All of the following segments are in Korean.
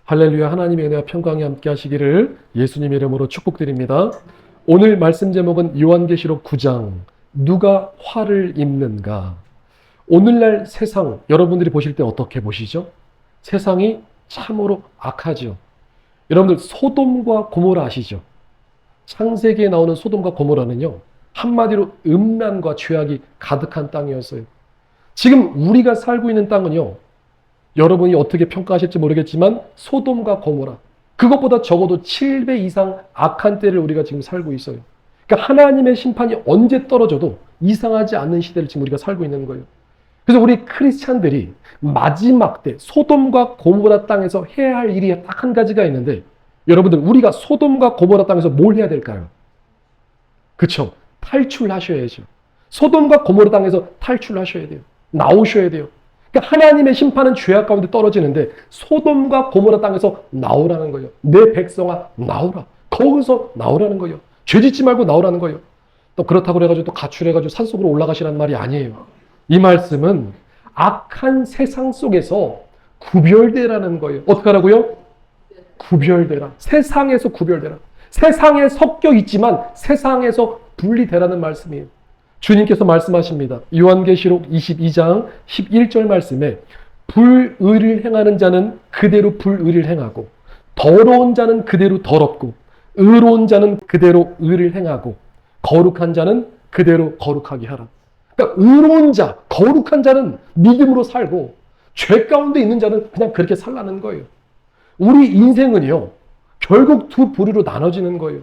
할렐루야. 하나님의 은혜와 평강이 함께 하시기를 예수님의 이름으로 축복드립니다. 오늘 말씀 제목은 요한계시록 9장 누가 화를 입는가. 오늘날 세상 여러분들이 보실 때 어떻게 보시죠? 세상이 참으로 악하죠. 여러분들 소돔과 고모라 아시죠? 창세기에 나오는 소돔과 고모라는요, 한마디로 음란과 죄악이 가득한 땅이었어요. 지금 우리가 살고 있는 땅은요, 여러분이 어떻게 평가하실지 모르겠지만 소돔과 고모라, 그것보다 적어도 7배 이상 악한 때를 우리가 지금 살고 있어요. 그러니까 하나님의 심판이 언제 떨어져도 이상하지 않는 시대를 지금 우리가 살고 있는 거예요. 그래서 우리 크리스찬들이 마지막 때 소돔과 고모라 땅에서 해야 할 일이 딱 한 가지가 있는데, 여러분들 우리가 소돔과 고모라 땅에서 뭘 해야 될까요? 그렇죠. 탈출하셔야죠. 소돔과 고모라 땅에서 탈출하셔야 돼요. 나오셔야 돼요. 그러니까 하나님의 심판은 죄악 가운데 떨어지는데 소돔과 고모라 땅에서 나오라는 거예요. 내 백성아 나오라. 거기서 나오라는 거예요. 죄 짓지 말고 나오라는 거예요. 또 그렇다고 그래가지고 또 가출해가지고 산속으로 올라가시라는 말이 아니에요. 이 말씀은 악한 세상 속에서 구별되라는 거예요. 어떻게 하라고요? 구별되라. 세상에서 구별되라. 세상에 섞여 있지만 세상에서 분리되라는 말씀이에요. 주님께서 말씀하십니다. 요한계시록 22장 11절 말씀에 불의를 행하는 자는 그대로 불의를 행하고, 더러운 자는 그대로 더럽고, 의로운 자는 그대로 의를 행하고, 거룩한 자는 그대로 거룩하게 하라. 그러니까 의로운 자, 거룩한 자는 믿음으로 살고, 죄 가운데 있는 자는 그냥 그렇게 살라는 거예요. 우리 인생은요, 결국 두 부류로 나눠지는 거예요.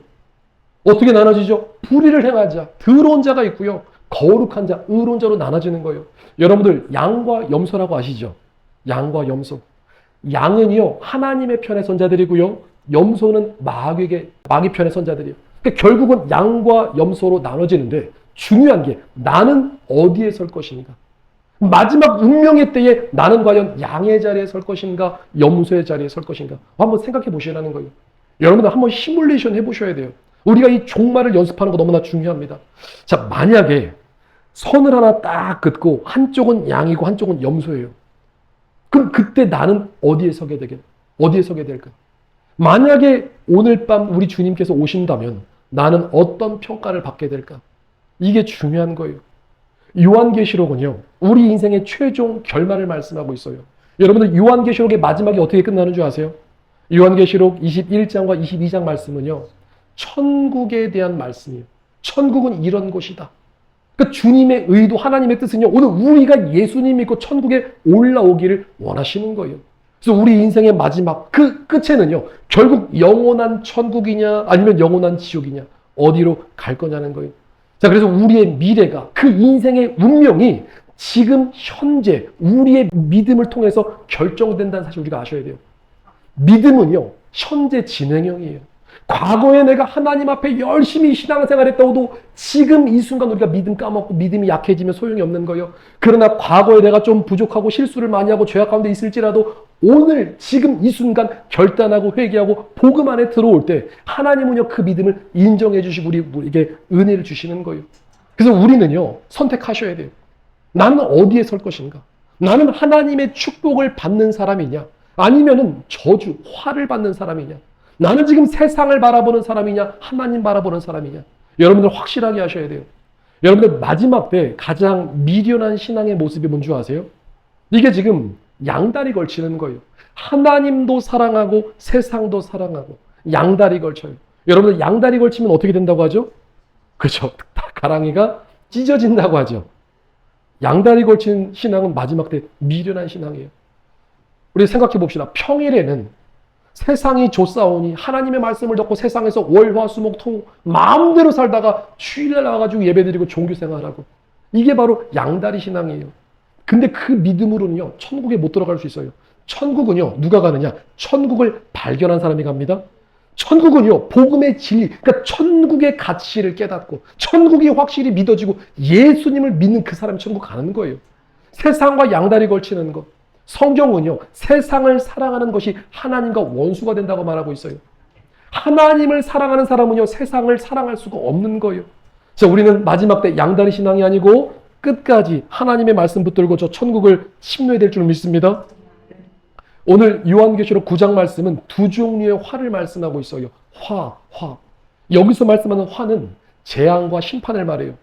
어떻게 나눠지죠? 불의를 행하자, 더러운 자가 있고요, 거룩한 자, 의로운 자로 나눠지는 거예요. 여러분들 양과 염소라고 아시죠? 양과 염소. 양은요 하나님의 편의 선자들이고요, 염소는 마귀 편의 선자들이에요. 그러니까 결국은 양과 염소로 나눠지는데, 중요한 게 나는 어디에 설 것인가? 마지막 운명의 때에 나는 과연 양의 자리에 설 것인가, 염소의 자리에 설 것인가? 한번 생각해 보시라는 거예요. 여러분들 한번 시뮬레이션 해보셔야 돼요. 우리가 이 종말을 연습하는 거 너무나 중요합니다. 자, 만약에 선을 하나 딱 긋고 한쪽은 양이고 한쪽은 염소예요. 그럼 그때 나는 어디에 서게 될까? 만약에 오늘 밤 우리 주님께서 오신다면 나는 어떤 평가를 받게 될까? 이게 중요한 거예요. 요한계시록은요, 우리 인생의 최종 결말을 말씀하고 있어요. 여러분들 요한계시록의 마지막이 어떻게 끝나는 줄 아세요? 요한계시록 21장과 22장 말씀은요, 천국에 대한 말씀이에요. 천국은 이런 곳이다. 그러니까 주님의 의도, 하나님의 뜻은요, 오늘 우리가 예수님 믿고 천국에 올라오기를 원하시는 거예요. 그래서 우리 인생의 마지막 그 끝에는요, 결국 영원한 천국이냐 아니면 영원한 지옥이냐, 어디로 갈 거냐는 거예요. 자, 그래서 우리의 미래가, 그 인생의 운명이 지금 현재 우리의 믿음을 통해서 결정된다는 사실 우리가 아셔야 돼요. 믿음은요, 현재 진행형이에요. 과거에 내가 하나님 앞에 열심히 신앙생활 했다고도 지금 이 순간 우리가 믿음 까먹고 믿음이 약해지면 소용이 없는 거예요. 그러나 과거에 내가 좀 부족하고 실수를 많이 하고 죄악 가운데 있을지라도 오늘 지금 이 순간 결단하고 회개하고 복음 안에 들어올 때 하나님은요, 그 믿음을 인정해 주시고 우리에게 은혜를 주시는 거예요. 그래서 우리는요, 선택하셔야 돼요. 나는 어디에 설 것인가? 나는 하나님의 축복을 받는 사람이냐, 아니면은 저주, 화를 받는 사람이냐? 나는 지금 세상을 바라보는 사람이냐, 하나님 바라보는 사람이냐? 여러분들 확실하게 하셔야 돼요. 여러분들 마지막 때 가장 미련한 신앙의 모습이 뭔지 아세요? 이게 지금 양다리 걸치는 거예요. 하나님도 사랑하고 세상도 사랑하고 양다리 걸쳐요. 여러분들 양다리 걸치면 어떻게 된다고 하죠? 그렇죠. 가랑이가 찢어진다고 하죠. 양다리 걸친 신앙은 마지막 때 미련한 신앙이에요. 우리 생각해 봅시다. 평일에는 세상이 좋사오니 하나님의 말씀을 듣고 세상에서 월, 화, 수, 목, 토 마음대로 살다가 주일날 나와가지고 예배드리고 종교생활하고, 이게 바로 양다리 신앙이에요. 근데 그 믿음으로는요, 천국에 못 들어갈 수 있어요. 천국은요, 누가 가느냐? 천국을 발견한 사람이 갑니다. 천국은요, 복음의 진리, 그러니까 천국의 가치를 깨닫고 천국이 확실히 믿어지고 예수님을 믿는 그 사람이 천국 가는 거예요. 세상과 양다리 걸치는 것. 성경은요, 세상을 사랑하는 것이 하나님과 원수가 된다고 말하고 있어요. 하나님을 사랑하는 사람은요, 세상을 사랑할 수가 없는 거예요. 자, 우리는 마지막 때 양다리 신앙이 아니고 끝까지 하나님의 말씀 붙들고 저 천국을 침노해야 될 줄 믿습니다. 오늘 요한계시록 9장 말씀은 두 종류의 화를 말씀하고 있어요. 화. 여기서 말씀하는 화는 재앙과 심판을 말해요.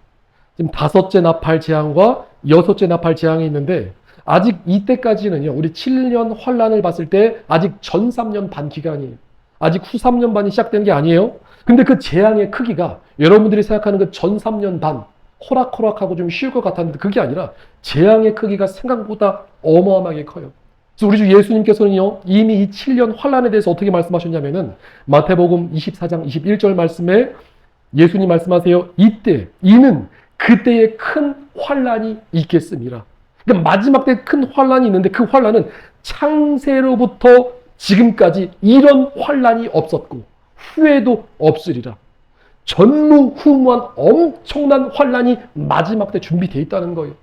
지금 5째 나팔 재앙과 6째 나팔 재앙이 있는데 아직 이때까지는요. 우리 7년 환란을 봤을 때 아직 전 3년 반 기간이에요. 아직 후 3년 반이 시작된 게 아니에요. 근데 그 재앙의 크기가 여러분들이 생각하는 그 전 3년 반 호락호락하고 좀 쉬울 것 같았는데 그게 아니라 재앙의 크기가 생각보다 어마어마하게 커요. 그래서 우리 주 예수님께서는요, 이미 이 7년 환란에 대해서 어떻게 말씀하셨냐면은 마태복음 24장 21절 말씀에 예수님 말씀하세요. 이는 그때에 큰 환란이 있겠습니다. 그러니까 마지막 때 큰 환란이 있는데 그 환란은 창세로부터 지금까지 이런 환란이 없었고 후에도 없으리라. 전무후무한 엄청난 환란이 마지막 때 준비되어 있다는 거예요.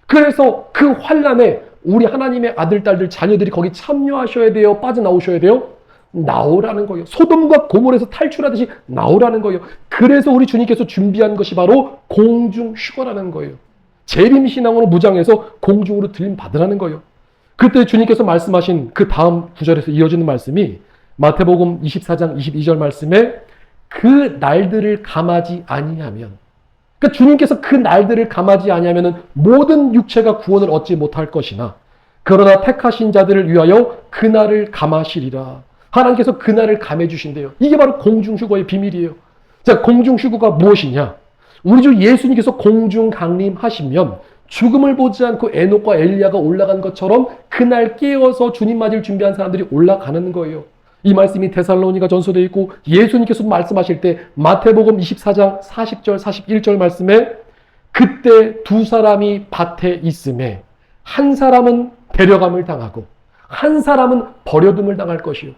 그래서 그 환란에 우리 하나님의 아들, 딸들, 자녀들이 거기 참여하셔야 돼요? 빠져나오셔야 돼요? 나오라는 거예요. 소돔과 고모라에서 탈출하듯이 나오라는 거예요. 그래서 우리 주님께서 준비한 것이 바로 공중휴거라는 거예요. 재림신앙으로 무장해서 공중으로 들림 받으라는 거예요. 그때 주님께서 말씀하신 그 다음 구절에서 이어지는 말씀이 마태복음 24장 22절 말씀에 그 날들을 감하지 아니하면, 그러니까 주님께서 그 날들을 감하지 아니하면 모든 육체가 구원을 얻지 못할 것이나 그러나 택하신 자들을 위하여 그 날을 감하시리라. 하나님께서 그 날을 감해 주신대요. 이게 바로 공중휴거의 비밀이에요. 자, 공중휴거가 무엇이냐? 우리 주 예수님께서 공중 강림하시면 죽음을 보지 않고 에녹과 엘리야가 올라간 것처럼 그날 깨어서 주님 맞을 준비한 사람들이 올라가는 거예요. 이 말씀이 데살로니가 전서되어 있고 예수님께서 말씀하실 때 마태복음 24장 40절 41절 말씀에 그때 두 사람이 밭에 있음에 한 사람은 데려감을 당하고 한 사람은 버려둠을 당할 것이요.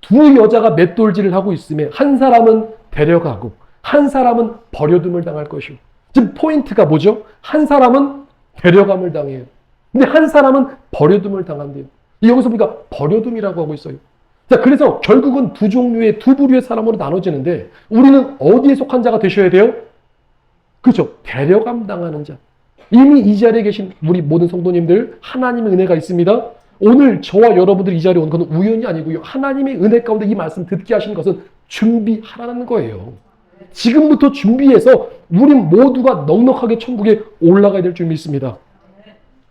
두 여자가 맷돌질을 하고 있음에 한 사람은 데려가고 한 사람은 버려둠을 당할 것이요. 지금 포인트가 뭐죠? 한 사람은 데려감을 당해요. 근데 한 사람은 버려둠을 당한대요. 여기서 보니까 버려둠이라고 하고 있어요. 자, 그래서 결국은 두 종류의 두 부류의 사람으로 나눠지는데 우리는 어디에 속한 자가 되셔야 돼요? 그렇죠. 데려감 당하는 자. 이미 이 자리에 계신 우리 모든 성도님들 하나님의 은혜가 있습니다. 오늘 저와 여러분들이 이 자리에 온 것은 우연이 아니고요. 하나님의 은혜 가운데 이 말씀 듣게 하신 것은 준비하라는 거예요. 지금부터 준비해서 우리 모두가 넉넉하게 천국에 올라가야 될 줄 믿습니다.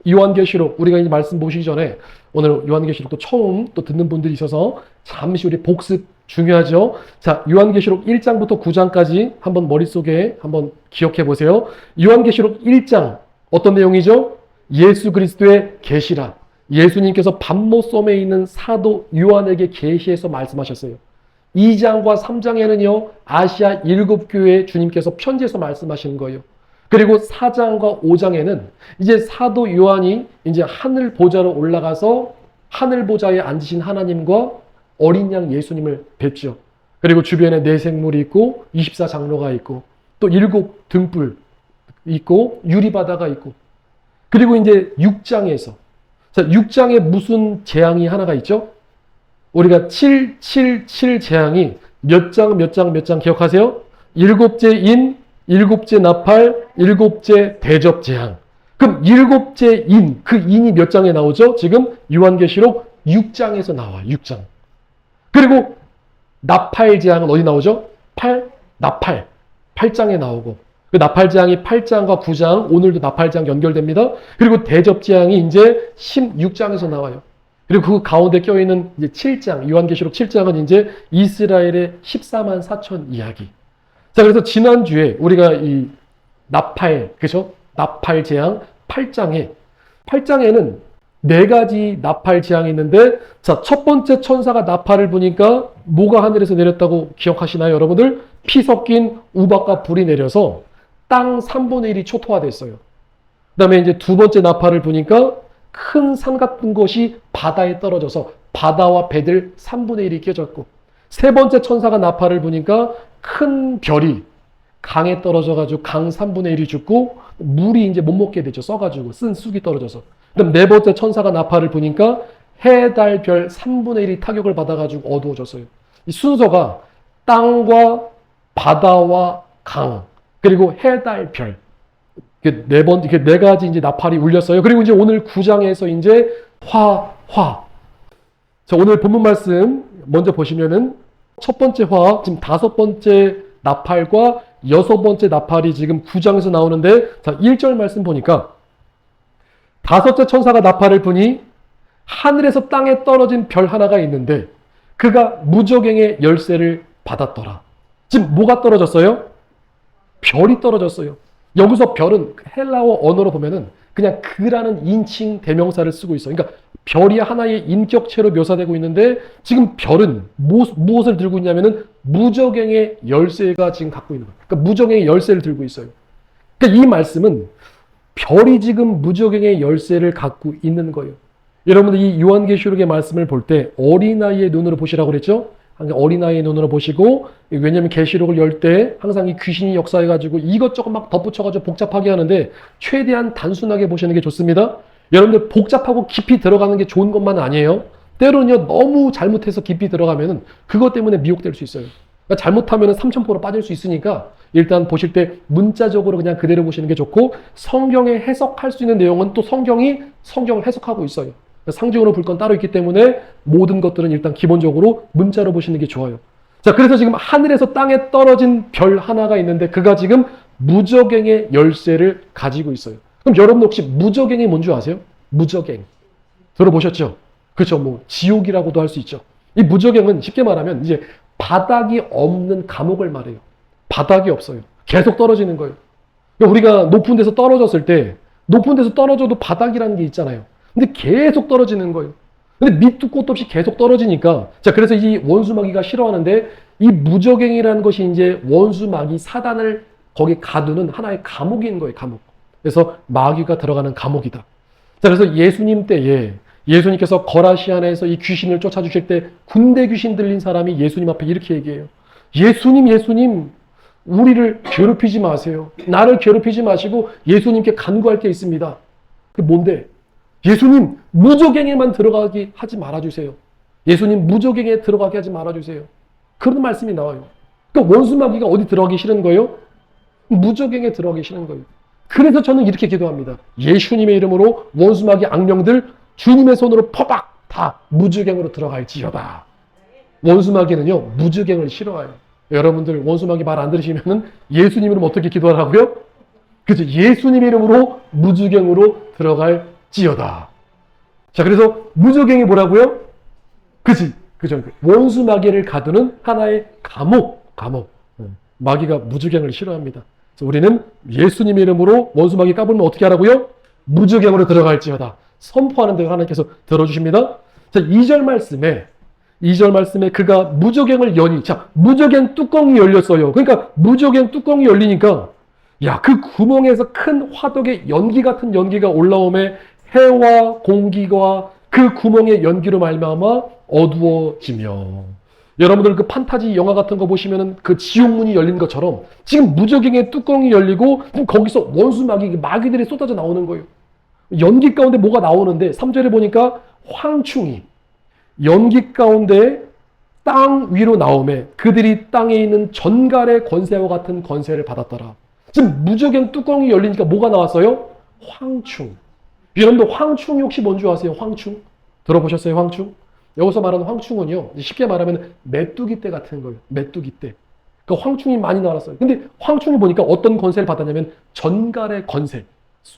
요한계시록 우리가 이제 말씀 보시기 전에 오늘 요한계시록도 처음 또 듣는 분들이 있어서 잠시 우리 복습 중요하죠. 자, 요한계시록 1장부터 9장까지 한번 머릿속에 한번 기억해 보세요. 요한계시록 1장 어떤 내용이죠? 예수 그리스도의 계시라. 예수님께서 밤모섬에 있는 사도 요한에게 계시해서 말씀하셨어요. 2장과 3장에는요. 아시아 7교회에 주님께서 편지해서 말씀하시는 거예요. 그리고 4장과 5장에는 이제 사도 요한이 이제 하늘 보좌로 올라가서 하늘 보좌에 앉으신 하나님과 어린 양 예수님을 뵙죠. 그리고 주변에 네 생물이 있고 24장로가 있고 또 7 등불 있고 유리바다가 있고 그리고 이제 6장에서 자, 6장에 무슨 재앙이 하나가 있죠? 우리가 777 재앙이 몇 장 기억하세요? 7째 인, 7째 나팔, 7째 대접 재앙. 그럼 7째 인, 그 인이 몇 장에 나오죠? 지금 요한계시록 6장에서 나와요. 6장. 그리고 나팔 재앙은 어디 나오죠? 나팔. 8장에 나오고. 그 나팔 재앙이 8장과 9장, 오늘도 나팔 재앙 연결됩니다. 그리고 대접 재앙이 이제 16장에서 나와요. 그리고 그 가운데 껴있는 이제 7장, 요한계시록 7장은 이제 이스라엘의 14만 4천 이야기. 자, 그래서 지난주에 우리가 이 나팔, 그죠? 나팔 재앙 8장에는 4가지 나팔 재앙이 있는데, 자, 첫 번째 천사가 나팔을 부니까 뭐가 하늘에서 내렸다고 기억하시나요, 여러분들? 피 섞인 우박과 불이 내려서 땅 3분의 1이 초토화됐어요. 그 다음에 이제 두 번째 나팔을 부니까 큰 산 같은 것이 바다에 떨어져서 바다와 배들 3분의 1이 깨졌고, 세 번째 천사가 나팔을 부니까 큰 별이 강에 떨어져가지고 강 3분의 1이 죽고 물이 이제 못 먹게 되죠. 써가지고 쓴 쑥이 떨어져서. 그다음 네 번째 천사가 나팔을 부니까 해, 달, 별 3분의 1이 타격을 받아가지고 어두워졌어요. 이 순서가 땅과 바다와 강 그리고 해, 달, 별 이렇게 네 가지 이제 나팔이 울렸어요. 그리고 이제 오늘 9장에서 이제 화. 자, 오늘 본문 말씀 먼저 보시면은 첫 번째 화, 지금 다섯 번째 나팔과 여섯 번째 나팔이 지금 9장에서 나오는데, 자, 1절 말씀 보니까 다섯째 천사가 나팔을 부니 하늘에서 땅에 떨어진 별 하나가 있는데 그가 무저갱의 열쇠를 받았더라. 지금 뭐가 떨어졌어요? 별이 떨어졌어요. 여기서 별은 헬라어 언어로 보면은 그냥 그라는 인칭 대명사를 쓰고 있어요. 그러니까 별이 하나의 인격체로 묘사되고 있는데 지금 별은 무엇을 들고 있냐면은 무저갱의 열쇠가 지금 갖고 있는 거예요. 그러니까 무저갱의 열쇠를 들고 있어요. 그러니까 이 말씀은 별이 지금 무저갱의 열쇠를 갖고 있는 거예요. 여러분들 이 요한계시록의 말씀을 볼 때 어린아이의 눈으로 보시라고 그랬죠? 어린아이의 눈으로 보시고, 왜냐면 계시록을 열 때 항상 이 귀신이 역사해가지고 이것저것 막 덧붙여가지고 복잡하게 하는데 최대한 단순하게 보시는 게 좋습니다. 여러분들 복잡하고 깊이 들어가는 게 좋은 것만 아니에요. 때로는요 너무 잘못해서 깊이 들어가면은 그것 때문에 미혹될 수 있어요. 그러니까 잘못하면은 삼천포로 빠질 수 있으니까 일단 보실 때 문자적으로 그냥 그대로 보시는 게 좋고, 성경에 해석할 수 있는 내용은 또 성경을 해석하고 있어요. 상징으로 볼 건 따로 있기 때문에 모든 것들은 일단 기본적으로 문자로 보시는 게 좋아요. 자, 그래서 지금 하늘에서 땅에 떨어진 별 하나가 있는데 그가 지금 무저갱의 열쇠를 가지고 있어요. 그럼 여러분 혹시 무저갱이 뭔지 아세요? 무저갱. 들어보셨죠? 그렇죠. 뭐 지옥이라고도 할 수 있죠. 이 무저갱은 쉽게 말하면 이제 바닥이 없는 감옥을 말해요. 바닥이 없어요. 계속 떨어지는 거예요. 그러니까 우리가 높은 데서 떨어졌을 때 높은 데서 떨어져도 바닥이라는 게 있잖아요. 근데 계속 떨어지는 거예요. 근데 밑도 끝도 없이 계속 떨어지니까, 자, 그래서 이 원수마귀가 싫어하는데 이 무저갱이라는 것이 이제 원수마귀 사단을 거기 가두는 하나의 감옥인 거예요, 감옥. 그래서 마귀가 들어가는 감옥이다. 자, 그래서 예수님 때에 예수님께서 거라시아나에서 이 귀신을 쫓아주실 때 군대 귀신 들린 사람이 예수님 앞에 이렇게 얘기해요. 예수님, 우리를 괴롭히지 마세요. 나를 괴롭히지 마시고 예수님께 간구할 게 있습니다. 그게 뭔데? 예수님, 무저갱에만 들어가게 하지 말아주세요. 예수님, 무저갱에 들어가게 하지 말아주세요. 그런 말씀이 나와요. 그러니까 원수마귀가 어디 들어가기 싫은 거예요? 무저갱에 들어가기 싫은 거예요. 그래서 저는 이렇게 기도합니다. 예수님의 이름으로 원수마귀 악령들 주님의 손으로 퍼박 다 무저갱으로 들어갈지어다. 원수마귀는요, 무저갱을 싫어해요. 여러분들 원수마귀 말 안 들으시면은 예수님 이름 어떻게 기도하라고요? 그죠? 예수님 이름으로 무저갱으로 들어갈지어다. 자, 그래서 무저갱이 뭐라고요? 그죠? 원수마귀를 가두는 하나의 감옥. 마귀가 무저갱을 싫어합니다. 그래서 우리는 예수님 이름으로 원수마귀 까불면 어떻게 하라고요? 무저갱으로 들어갈지어다. 선포하는 데 하나님께서 들어주십니다. 자, 2절 말씀에 그가 무저갱을 여니, 자, 무저갱 뚜껑이 열렸어요. 그러니까 무저갱 뚜껑이 열리니까, 야, 그 구멍에서 큰 화덕의 연기 같은 연기가 올라오매 해와 공기가 그 구멍의 연기로 말미암아 어두워지며, 여러분들 그 판타지 영화 같은 거 보시면은 그 지옥문이 열린 것처럼 지금 무저갱의 뚜껑이 열리고 거기서 마귀들이 쏟아져 나오는 거예요. 연기 가운데 뭐가 나오는데 3절에 보니까 황충이 연기 가운데 땅 위로 나오매 그들이 땅에 있는 전갈의 권세와 같은 권세를 받았더라. 지금 무저갱 뚜껑이 열리니까 뭐가 나왔어요? 황충. 여러분들 황충이 혹시 뭔지 아세요? 황충? 들어보셨어요? 황충? 여기서 말하는 황충은요, 쉽게 말하면 메뚜기 떼 같은 거예요. 메뚜기 떼. 그러니까 황충이 많이 나왔어요. 근데 황충이 보니까 어떤 권세를 받았냐면 전갈의 권세.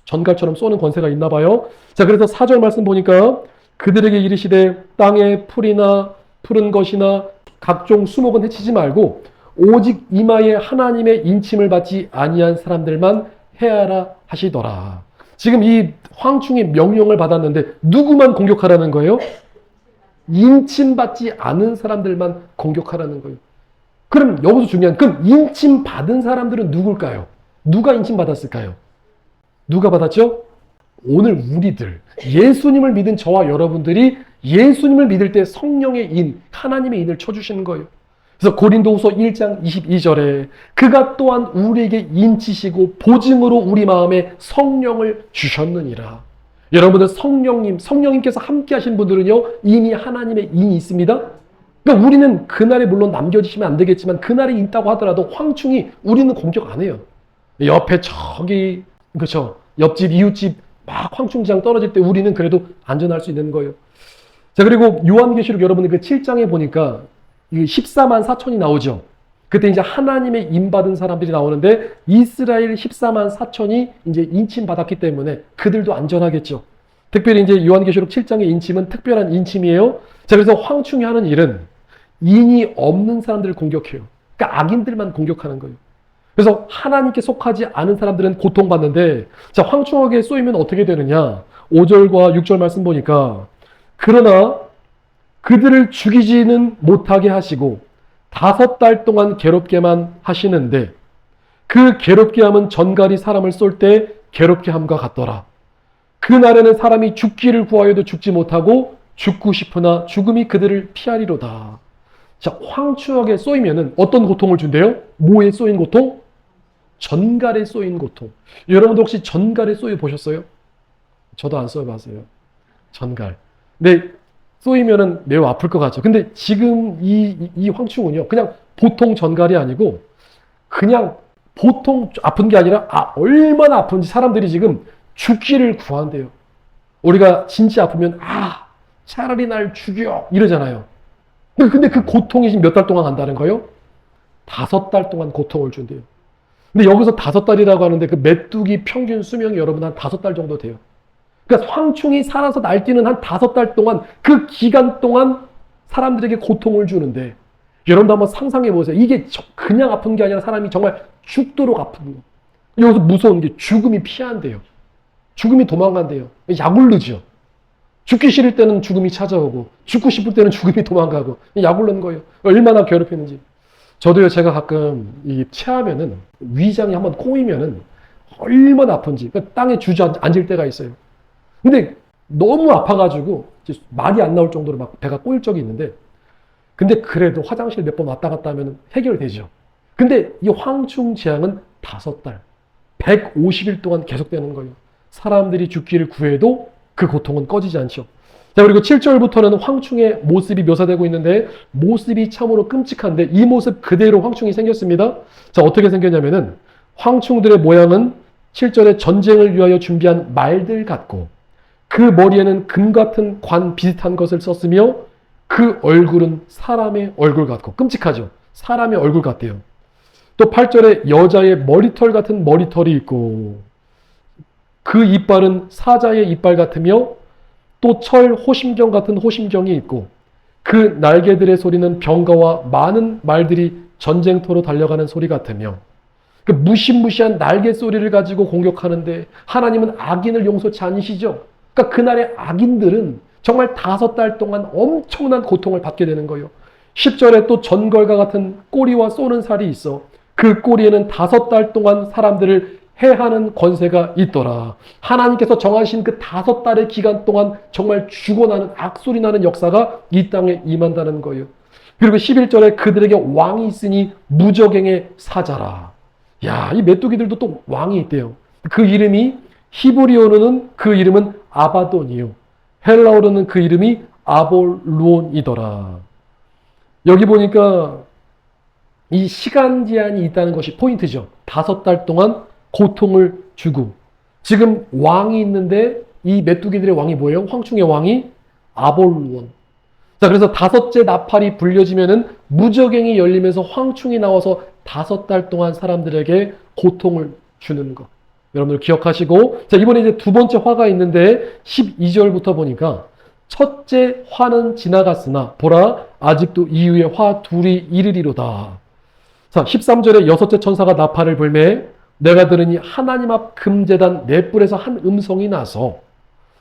전갈처럼 쏘는 권세가 있나 봐요. 자, 그래서 4절 말씀 보니까 그들에게 이르시되 땅의 풀이나 푸른 것이나 각종 수목은 해치지 말고 오직 이마에 하나님의 인침을 받지 아니한 사람들만 해하라 하시더라. 지금 이 황충이 명령을 받았는데 누구만 공격하라는 거예요? 인침받지 않은 사람들만 공격하라는 거예요. 그럼 여기서 중요한, 그럼 인침받은 사람들은 누굴까요? 누가 인침받았을까요? 누가 받았죠? 오늘 우리들, 예수님을 믿은 저와 여러분들이 예수님을 믿을 때 성령의 인, 하나님의 인을 쳐주시는 거예요. 그래서 고린도후서 1장 22절에 그가 또한 우리에게 인치시고 보증으로 우리 마음에 성령을 주셨느니라. 여러분들 성령님께서 함께 하신 분들은요, 이미 하나님의 인이 있습니다. 그러니까 우리는 그날에 물론 남겨지시면 안 되겠지만 그날이 있다고 하더라도 황충이 우리는 공격 안 해요. 옆에 저기, 그렇죠, 옆집, 이웃집 막 황충장 떨어질 때 우리는 그래도 안전할 수 있는 거예요. 자, 그리고 요한계시록 여러분들 그 7장에 보니까 14만 4천이 나오죠. 그때 이제 하나님의 인받은 사람들이 나오는데 이스라엘 14만 4천이 이제 인침받았기 때문에 그들도 안전하겠죠. 특별히 이제 요한계시록 7장의 인침은 특별한 인침이에요. 자, 그래서 황충이 하는 일은 인이 없는 사람들을 공격해요. 그러니까 악인들만 공격하는 거예요. 그래서 하나님께 속하지 않은 사람들은 고통받는데, 자, 황충하게 쏘이면 어떻게 되느냐? 5절과 6절 말씀 보니까, 그러나 그들을 죽이지는 못하게 하시고 5달 동안 괴롭게만 하시는데, 그 괴롭게 함은 전갈이 사람을 쏠 때 괴롭게 함과 같더라. 그날에는 사람이 죽기를 구하여도 죽지 못하고 죽고 싶으나 죽음이 그들을 피하리로다. 자, 황충하게 쏘이면은 어떤 고통을 준대요? 뭐에 쏘인 고통? 전갈에 쏘인 고통. 여러분도 혹시 전갈에 쏘여 보셨어요? 저도 안 쏘여봤어요. 전갈. 근데 쏘이면은 매우 아플 것 같죠. 근데 지금 이 황충은요, 그냥 보통 전갈이 아니고 그냥 보통 아픈 게 아니라 얼마나 아픈지 사람들이 지금 죽기를 구한대요. 우리가 진짜 아프면 차라리 날 죽여 이러잖아요. 근데 그 고통이 지금 몇 달 동안 간다는 거예요? 5달 동안 고통을 준대요. 근데 여기서 5달이라고 하는데 그 메뚜기 평균 수명이 여러분 한 5달 정도 돼요. 그러니까 황충이 살아서 날뛰는 한 5달 동안, 그 기간 동안 사람들에게 고통을 주는데, 여러분도 한번 상상해 보세요. 이게 그냥 아픈 게 아니라 사람이 정말 죽도록 아픈 거. 여기서 무서운 게 죽음이 피한대요. 죽음이 도망간대요. 약올르죠. 죽기 싫을 때는 죽음이 찾아오고 죽고 싶을 때는 죽음이 도망가고 약올르는 거예요. 얼마나 괴롭히는지. 저도요, 제가 가끔 체하면은 위장이 한번 꼬이면은 얼마나 아픈지 땅에 주저앉을 때가 있어요. 근데 너무 아파가지고 말이 안 나올 정도로 막 배가 꼬일 적이 있는데, 근데 그래도 화장실 몇 번 왔다 갔다 하면 해결되죠. 근데 이 황충 재앙은 5달, 150일 동안 계속되는 거예요. 사람들이 죽기를 구해도 그 고통은 꺼지지 않죠. 자, 그리고 7절부터는 황충의 모습이 묘사되고 있는데, 모습이 참으로 끔찍한데 이 모습 그대로 황충이 생겼습니다. 자, 어떻게 생겼냐면은 황충들의 모양은 7절에 전쟁을 위하여 준비한 말들 같고, 그 머리에는 금 같은 관 비슷한 것을 썼으며 그 얼굴은 사람의 얼굴 같고, 끔찍하죠. 사람의 얼굴 같대요. 또 8절에 여자의 머리털 같은 머리털이 있고, 그 이빨은 사자의 이빨 같으며 또 철 호심경 같은 호심경이 있고, 그 날개들의 소리는 병거와 많은 말들이 전쟁터로 달려가는 소리 같으며, 그 무시무시한 날개 소리를 가지고 공격하는데 하나님은 악인을 용서치 않으시죠. 그러니까 그날의 악인들은 정말 5달 동안 엄청난 고통을 받게 되는 거예요. 10절에 또 전걸과 같은 꼬리와 쏘는 살이 있어 그 꼬리에는 5달 동안 사람들을 해하는 권세가 있더라. 하나님께서 정하신 그 5달의 기간 동안 정말 죽어나는 악소리 나는 역사가 이 땅에 임한다는 거예요. 그리고 11절에 그들에게 왕이 있으니 무저갱의 사자라. 야, 이 메뚜기들도 또 왕이 있대요. 그 이름이 히브리어로는 그 이름은 아바돈이요, 헬라어로는 그 이름이 아볼루온이더라. 여기 보니까 이 시간 제한이 있다는 것이 포인트죠. 5달 동안 고통을 주고, 지금 왕이 있는데 이 메뚜기들의 왕이 뭐예요? 황충의 왕이 아볼루온. 자, 그래서 5째 나팔이 불려지면은 무저갱이 열리면서 황충이 나와서 5달 동안 사람들에게 고통을 주는 것. 여러분들 기억하시고, 자, 이번에 이제 두 번째 화가 있는데 12절부터 보니까, 첫째 화는 지나갔으나 보라 아직도 이후에 화 둘이 이르리로다. 자, 13절에 6째 천사가 나팔을 불매 내가 들으니 하나님 앞 금제단 네 뿔에서 한 음성이 나서,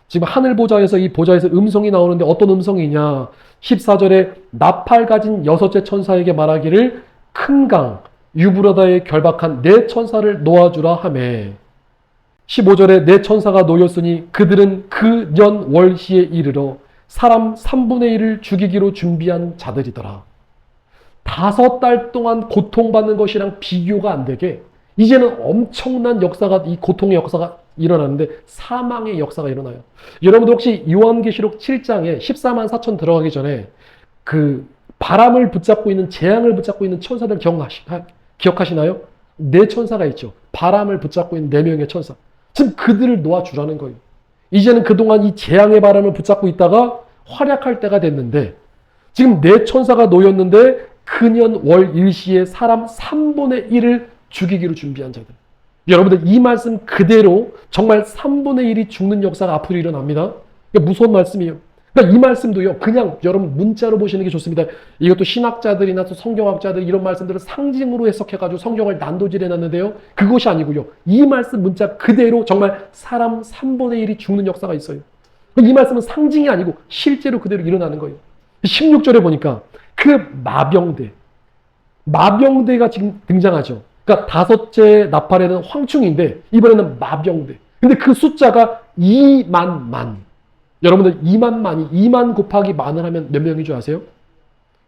지금 하늘 보좌에서 이 보좌에서 음성이 나오는데 어떤 음성이냐? 14절에 나팔 가진 6째 천사에게 말하기를 큰 강 유브라다에 결박한 네 천사를 놓아주라 하매, 15절에 네 천사가 놓였으니 그들은 그 년 월시에 이르러 사람 3분의 1을 죽이기로 준비한 자들이더라. 5달 동안 고통받는 것이랑 비교가 안 되게 이제는 엄청난 역사가, 이 고통의 역사가 일어나는데 사망의 역사가 일어나요. 여러분들 혹시 요한계시록 7장에 14만 4천 들어가기 전에 그 바람을 붙잡고 있는, 재앙을 붙잡고 있는 천사들 기억하시나요? 네 천사가 있죠. 바람을 붙잡고 있는 4명의 천사. 지금 그들을 놓아주라는 거예요. 이제는 그동안 이 재앙의 바람을 붙잡고 있다가 활약할 때가 됐는데 지금 네 천사가 놓였는데 근년 월 일시에 사람 3분의 1을 죽이기로 준비한 자들. 여러분들 이 말씀 그대로 정말 3분의 1이 죽는 역사가 앞으로 일어납니다. 그러니까 무서운 말씀이에요. 그러니까 이 말씀도요, 그냥 여러분 문자로 보시는 게 좋습니다. 이것도 신학자들이나 또 성경학자들 이런 말씀들을 상징으로 해석해가지고 성경을 난도질해놨는데요. 그것이 아니고요. 이 말씀 문자 그대로 정말 사람 3분의 1이 죽는 역사가 있어요. 이 말씀은 상징이 아니고 실제로 그대로 일어나는 거예요. 16절에 보니까 그 마병대가 지금 등장하죠. 그러니까 다섯째 나팔에는 황충인데 이번에는 마병대. 근데 그 숫자가 2만 만. 여러분들 2만 곱하기 만을 하면 몇 명인 줄 아세요?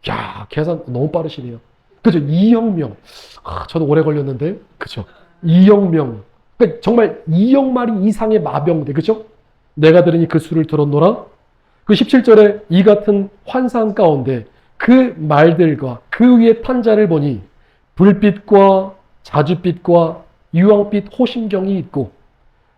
야, 계산 너무 빠르시네요. 그죠? 2억 명. 저도 오래 걸렸는데. 그죠? 2억 명. 그러니까 정말 2억 마리 이상의 마병대. 그죠? 내가 들으니 그 수를 들었노라. 그 17절에 이 같은 환상 가운데 그 말들과 그 위에 탄 자를 보니 불빛과 자줏빛과 유황빛 호심경이 있고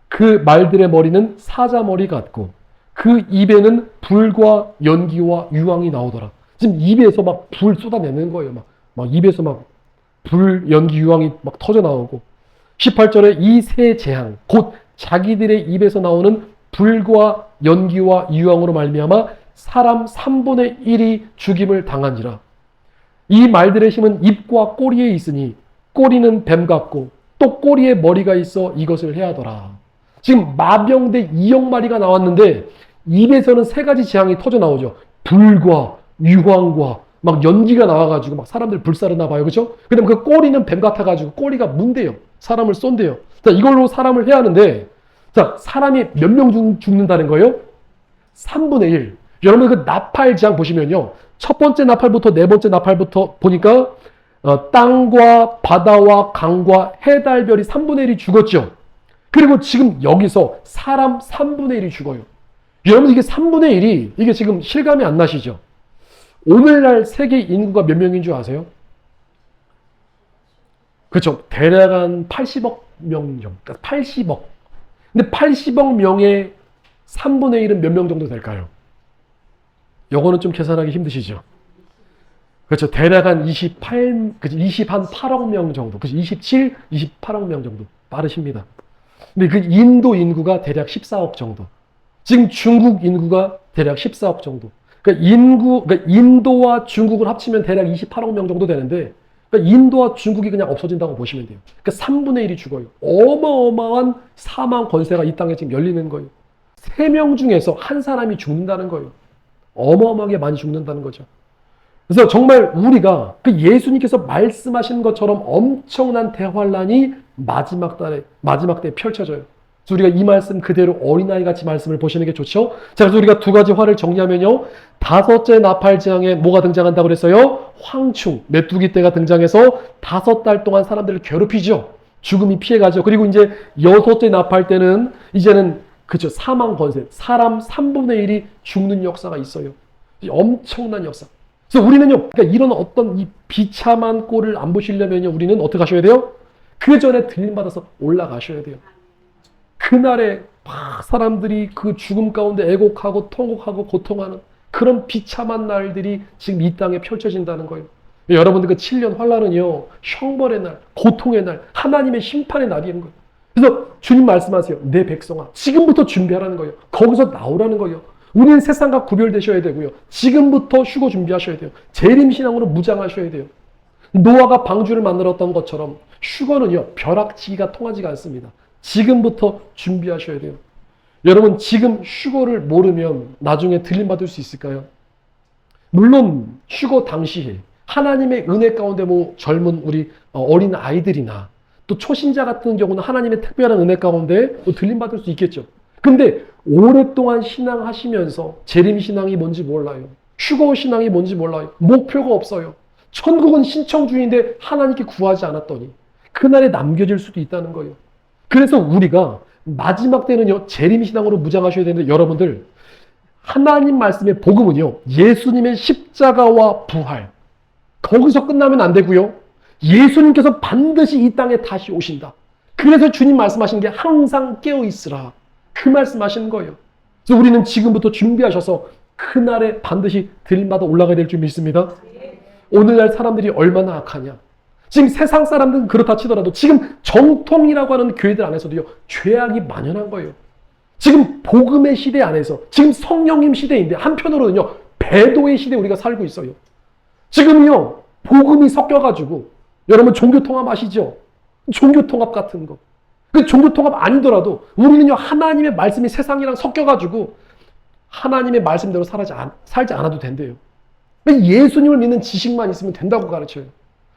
그 말들의 머리는 사자머리 같고 그 입에는 불과 연기와 유황이 나오더라. 지금 입에서 막 불 쏟아내는 거예요. 막 입에서 막 불, 연기, 유황이 막 터져 나오고 18절에 이 세 재앙 곧 자기들의 입에서 나오는 불과 연기와 유황으로 말미암아 사람 3분의 1이 죽임을 당하니라. 이 말들의 힘은 입과 꼬리에 있으니 꼬리는 뱀 같고 또 꼬리에 머리가 있어 이것을 해하더라. 지금 마병대 2억 마리가 나왔는데 입에서는 세 가지 재앙이 터져 나오죠. 불과 유황과 막 연기가 나와가지고 막 사람들 불사르나 봐요. 그렇죠? 그다음 그 꼬리는 뱀 같아가지고 꼬리가 문대요. 사람을 쏜대요. 자, 이걸로 사람을 해야 하는데 자, 사람이 몇 명 죽는다는 거예요? 3분의 1. 여러분 그 나팔 재앙 보시면요. 첫 번째 나팔부터 네 번째 나팔부터 보니까 땅과 바다와 강과 해달별이 3분의 1이 죽었죠. 그리고 지금 여기서 사람 3분의 1이 죽어요. 여러분 이게 3분의 1이 이게 지금 실감이 안 나시죠? 오늘날 세계 인구가 몇 명인 줄 아세요? 그렇죠. 대략 한 80억 명 정도. 80억. 근데 80억 명의 3분의 1은 몇 명 정도 될까요? 요거는 좀 계산하기 힘드시죠? 그렇죠. 대략 한 28억 명 정도. 그렇죠. 27, 28억 명 정도. 빠르십니다. 근데 그 인도 인구가 대략 14억 정도. 지금 중국 인구가 대략 14억 정도. 그러니까 인도와 중국을 합치면 대략 28억 명 정도 되는데, 그러니까 인도와 중국이 그냥 없어진다고 보시면 돼요. 그러니까 3분의 1이 죽어요. 어마어마한 사망 권세가 이 땅에 지금 열리는 거예요. 3명 중에서 한 사람이 죽는다는 거예요. 어마어마하게 많이 죽는다는 거죠. 그래서 정말 우리가 그 예수님께서 말씀하신 것처럼 엄청난 대환란이 마지막 때에 펼쳐져요. 그래서 우리가 이 말씀 그대로 어린아이 같이 말씀을 보시는 게 좋죠. 자, 그래서 우리가 두 가지 화를 정리하면요. 다섯째 나팔 재앙에 뭐가 등장한다고 그랬어요? 황충, 메뚜기 떼가 등장해서 5달 동안 사람들을 괴롭히죠. 죽음이 피해가죠. 그리고 이제 여섯째 나팔 때는 이제는 그죠, 사망 권세, 사람 3분의 1이 죽는 역사가 있어요. 엄청난 역사. 그래서 우리는요, 그러니까 이런 어떤 이 비참한 꼴을 안 보시려면요, 우리는 어떻게 하셔야 돼요? 그 전에 들림받아서 올라가셔야 돼요. 그날에 막 사람들이 그 죽음 가운데 애곡하고 통곡하고 고통하는 그런 비참한 날들이 지금 이 땅에 펼쳐진다는 거예요. 여러분들 그 7년 환란은요, 형벌의 날, 고통의 날, 하나님의 심판의 날인 거예요. 그래서 주님 말씀하세요. 내 백성아, 지금부터 준비하라는 거예요. 거기서 나오라는 거예요. 우리는 세상과 구별되셔야 되고요. 지금부터 휴거 준비하셔야 돼요. 재림신앙으로 무장하셔야 돼요. 노아가 방주를 만들었던 것처럼 휴거는요, 벼락치기가 통하지가 않습니다. 지금부터 준비하셔야 돼요. 여러분, 지금 휴거를 모르면 나중에 들림받을 수 있을까요? 물론 휴거 당시에 하나님의 은혜 가운데 뭐 젊은 우리 어린 아이들이나 또 초신자 같은 경우는 하나님의 특별한 은혜 가운데 또 들림받을 수 있겠죠. 근데 오랫동안 신앙하시면서 재림신앙이 뭔지 몰라요. 휴거 신앙이 뭔지 몰라요. 목표가 없어요. 천국은 신청주의인데 하나님께 구하지 않았더니 그날에 남겨질 수도 있다는 거예요. 그래서 우리가 마지막 때는요, 재림신앙으로 무장하셔야 되는데 여러분들, 하나님 말씀의 복음은요, 예수님의 십자가와 부활, 거기서 끝나면 안 되고요. 예수님께서 반드시 이 땅에 다시 오신다. 그래서 주님 말씀하신 게 항상 깨어있으라. 그 말씀하시는 거예요. 그래서 우리는 지금부터 준비하셔서 그날에 반드시 들마다 올라가야 될 줄 믿습니다. 오늘날 사람들이 얼마나 악하냐. 지금 세상 사람들은 그렇다 치더라도 지금 정통이라고 하는 교회들 안에서도요, 죄악이 만연한 거예요. 지금 복음의 시대 안에서, 지금 성령님 시대인데 한편으로는요, 배도의 시대에 우리가 살고 있어요. 지금요, 복음이 섞여가지고, 여러분 종교통합 아시죠? 종교통합 같은 거. 그 종교통합 아니더라도 우리는요, 하나님의 말씀이 세상이랑 섞여가지고 하나님의 말씀대로 살지 않아도 된대요. 예수님을 믿는 지식만 있으면 된다고 가르쳐요.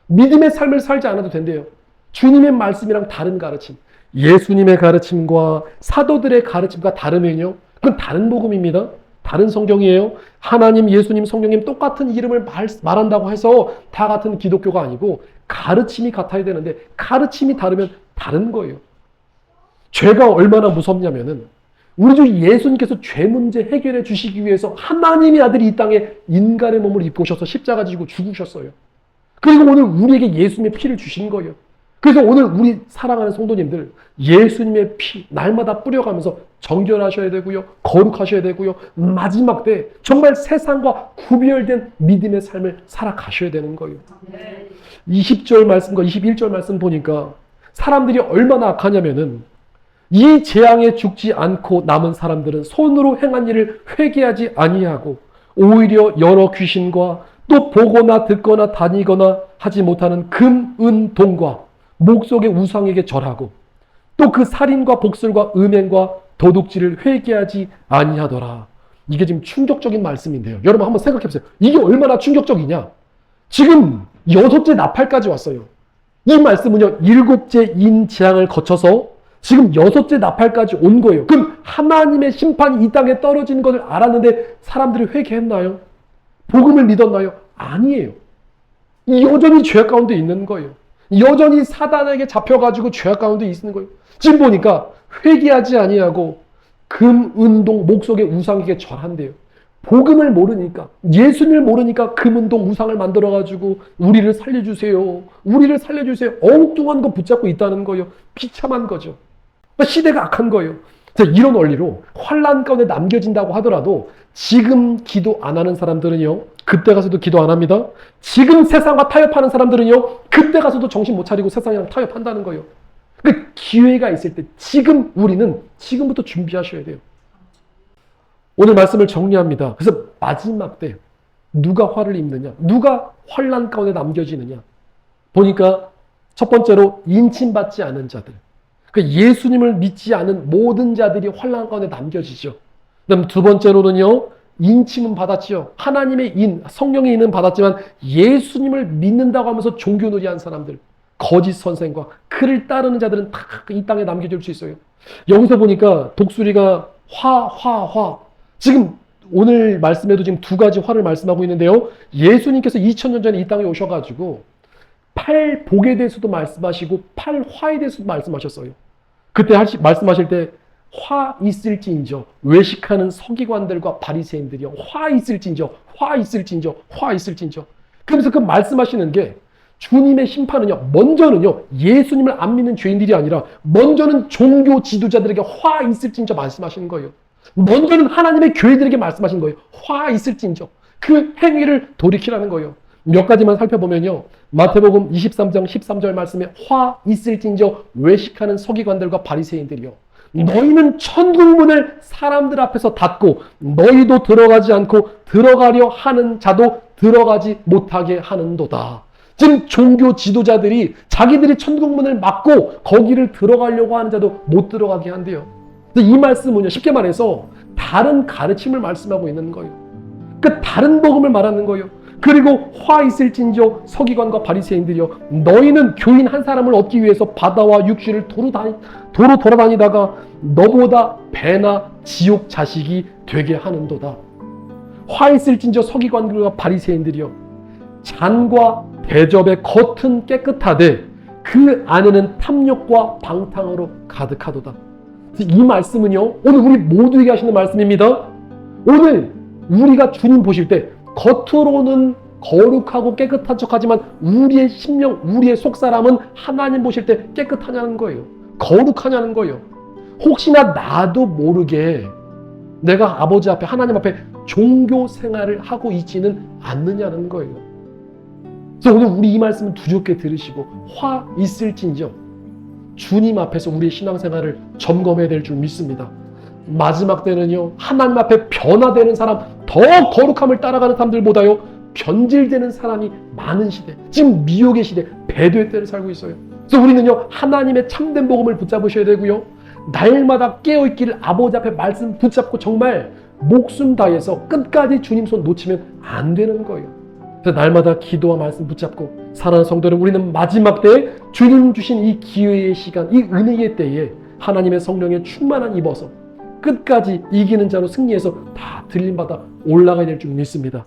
믿음의 삶을 살지 않아도 된대요. 주님의 말씀이랑 다른 가르침, 예수님의 가르침과 사도들의 가르침과 다르면요, 그건 다른 복음입니다. 다른 성경이에요. 하나님, 예수님, 성령님 똑같은 이름을 말한다고 해서 다 같은 기독교가 아니고 가르침이 같아야 되는데 가르침이 다르면 다른 거예요. 죄가 얼마나 무섭냐면은 우리 주 예수님께서 죄 문제 해결해 주시기 위해서 하나님의 아들이 이 땅에 인간의 몸을 입고 오셔서 십자가 지고 죽으셨어요. 그리고 오늘 우리에게 예수님의 피를 주신 거예요. 그래서 오늘 우리 사랑하는 성도님들, 예수님의 피 날마다 뿌려가면서 정결하셔야 되고요, 거룩하셔야 되고요, 마지막 때 정말 세상과 구별된 믿음의 삶을 살아가셔야 되는 거예요. 20절 말씀과 21절 말씀 보니까 사람들이 얼마나 악하냐면은 이 재앙에 죽지 않고 남은 사람들은 손으로 행한 일을 회개하지 아니하고 오히려 여러 귀신과 또 보거나 듣거나 다니거나 하지 못하는 금, 은, 동과 목속의 우상에게 절하고 또 그 살인과 복술과 음행과 도둑질을 회개하지 아니하더라. 이게 지금 충격적인 말씀인데요. 여러분 한번 생각해 보세요. 이게 얼마나 충격적이냐. 지금 6째 나팔까지 왔어요. 이 말씀은요, 7째 인 재앙을 거쳐서 지금 6째 나팔까지 온 거예요. 그럼 하나님의 심판이 이 땅에 떨어진 것을 알았는데 사람들이 회개했나요? 복음을 믿었나요? 아니에요. 여전히 죄악 가운데 있는 거예요. 여전히 사단에게 잡혀가지고 죄악 가운데 있는 거예요. 지금 보니까 회개하지 아니하고 금, 은동, 목속의 우상에게 절한대요. 복음을 모르니까, 예수님을 모르니까 금, 은동, 우상을 만들어가지고 우리를 살려주세요. 우리를 살려주세요. 엉뚱한 거 붙잡고 있다는 거예요. 비참한 거죠. 시대가 악한 거예요. 이런 원리로 환난 가운데 남겨진다고 하더라도 지금 기도 안 하는 사람들은요, 그때 가서도 기도 안 합니다. 지금 세상과 타협하는 사람들은요, 그때 가서도 정신 못 차리고 세상이랑 타협한다는 거예요. 그 기회가 있을 때 지금 우리는 지금부터 준비하셔야 돼요. 오늘 말씀을 정리합니다. 그래서 마지막 때 누가 화를 입느냐, 누가 환난 가운데 남겨지느냐 보니까 첫 번째로 인침받지 않은 자들, 예수님을 믿지 않은 모든 자들이 환난 가운데 남겨지죠. 그다음 두 번째로는요, 인침은 받았지요. 하나님의 인, 성령의 인은 받았지만 예수님을 믿는다고 하면서 종교놀이한 사람들, 거짓 선생과 그를 따르는 자들은 다 이 땅에 남겨질 수 있어요. 여기서 보니까 독수리가 화. 지금 오늘 말씀에도 지금 두 가지 화를 말씀하고 있는데요. 예수님께서 2000년 전에 이 땅에 오셔가지고 팔복에 대해서도 말씀하시고 팔화에 대해서도 말씀하셨어요. 그때 말씀하실 때 화 있을진저 외식하는 서기관들과 바리새인들이요, 화 있을진저 그러면서 그 말씀하시는 게 주님의 심판은요, 먼저는요, 예수님을 안 믿는 죄인들이 아니라 먼저는 종교 지도자들에게 화 있을진저 말씀하시는 거예요. 먼저는 하나님의 교회들에게 말씀하신 거예요. 화 있을진저. 그 행위를 돌이키라는 거예요. 몇 가지만 살펴보면요, 마태복음 23장 13절 말씀에 화 있을진저 외식하는 서기관들과 바리새인들이요, 너희는 천국문을 사람들 앞에서 닫고 너희도 들어가지 않고 들어가려 하는 자도 들어가지 못하게 하는도다. 지금 종교 지도자들이 자기들이 천국문을 막고 거기를 들어가려고 하는 자도 못 들어가게 한대요. 이 말씀은요, 쉽게 말해서 다른 가르침을 말씀하고 있는 거예요. 그 다른 복음을 말하는 거예요. 그리고 화 있을진저 서기관과 바리새인들이여, 너희는 교인 한 사람을 얻기 위해서 바다와 육지를 도로 돌아다니다가 너보다 배나 지옥 자식이 되게 하는도다. 화 있을진저 서기관들과 바리새인들이여, 잔과 대접의 겉은 깨끗하되 그 안에는 탐욕과 방탕으로 가득하도다. 이 말씀은요, 오늘 우리 모두에게 하시는 말씀입니다. 오늘 우리가 주님 보실 때 겉으로는 거룩하고 깨끗한 척하지만 우리의 심령, 우리의 속사람은 하나님 보실 때 깨끗하냐는 거예요. 거룩하냐는 거예요. 혹시나 나도 모르게 내가 아버지 앞에, 하나님 앞에 종교 생활을 하고 있지는 않느냐는 거예요. 그래서 오늘 우리 이 말씀을 두렵게 들으시고 화 있을진저 주님 앞에서 우리의 신앙생활을 점검해야 될 줄 믿습니다. 마지막 때는요, 하나님 앞에 변화되는 사람, 더 거룩함을 따라가는 사람들보다요 변질되는 사람이 많은 시대, 지금 미혹의 시대, 배도의 때를 살고 있어요. 그래서 우리는요, 하나님의 참된 복음을 붙잡으셔야 되고요, 날마다 깨어있기를 아버지 앞에 말씀 붙잡고 정말 목숨 다해서 끝까지 주님 손 놓치면 안 되는 거예요. 그래서 날마다 기도와 말씀 붙잡고 사랑하는 성도들, 우리는 마지막 때에 주님 주신 이 기회의 시간, 이 은혜의 때에 하나님의 성령의 충만한 입어서 끝까지 이기는 자로 승리해서 다 들림받아 올라가야 될 줄 믿습니다.